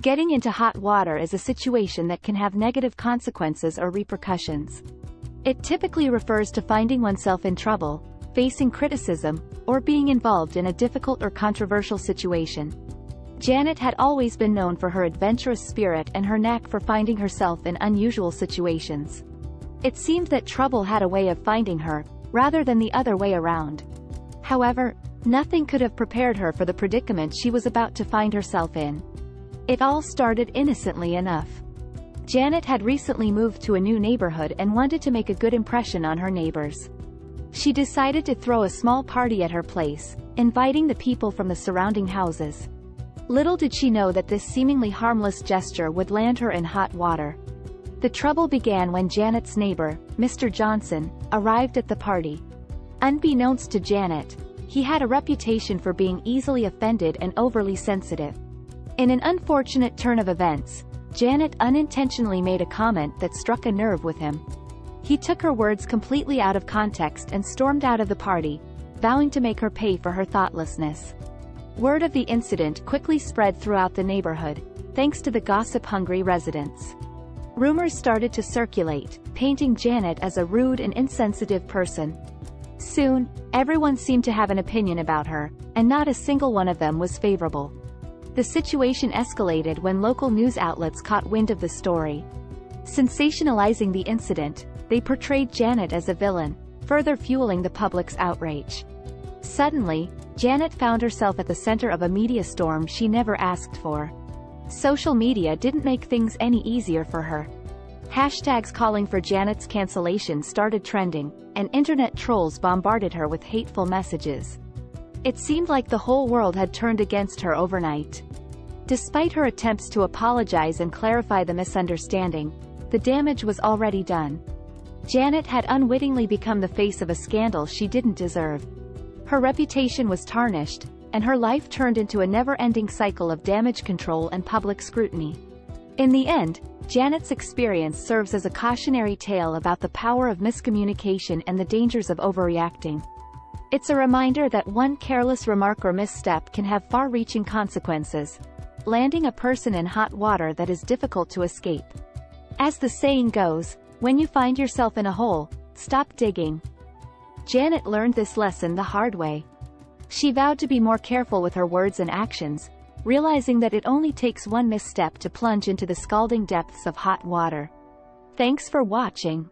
Getting into hot water is a situation that can have negative consequences or repercussions. It typically refers to finding oneself in trouble, facing criticism, or being involved in a difficult or controversial situation. Janet had always been known for her adventurous spirit and her knack for finding herself in unusual situations. It seemed that trouble had a way of finding her, rather than the other way around. However, nothing could have prepared her for the predicament she was about to find herself in. It all started innocently enough. Janet had recently moved to a new neighborhood and wanted to make a good impression on her neighbors. She decided to throw a small party at her place, inviting the people from the surrounding houses. Little did she know that this seemingly harmless gesture would land her in hot water. The trouble began when Janet's neighbor, Mr. Johnson, arrived at the party. Unbeknownst to Janet, he had a reputation for being easily offended and overly sensitive. In an unfortunate turn of events, Janet unintentionally made a comment that struck a nerve with him. He took her words completely out of context and stormed out of the party, vowing to make her pay for her thoughtlessness. Word of the incident quickly spread throughout the neighborhood, thanks to the gossip-hungry residents. Rumors started to circulate, painting Janet as a rude and insensitive person. Soon, everyone seemed to have an opinion about her, and not a single one of them was favorable. The situation escalated when local news outlets caught wind of the story. Sensationalizing the incident, they portrayed Janet as a villain, further fueling the public's outrage. Suddenly, Janet found herself at the center of a media storm she never asked for. Social media didn't make things any easier for her. Hashtags calling for Janet's cancellation started trending, and internet trolls bombarded her with hateful messages. It seemed like the whole world had turned against her overnight. Despite her attempts to apologize and clarify the misunderstanding, the damage was already done. Janet had unwittingly become the face of a scandal she didn't deserve. Her reputation was tarnished, and her life turned into a never-ending cycle of damage control and public scrutiny. In the end, Janet's experience serves as a cautionary tale about the power of miscommunication and the dangers of overreacting. It's a reminder that one careless remark or misstep can have far-reaching consequences, landing a person in hot water that is difficult to escape. As the saying goes, when you find yourself in a hole, stop digging. Janet learned this lesson the hard way. She vowed to be more careful with her words and actions, realizing that it only takes one misstep to plunge into the scalding depths of hot water. Thanks for watching.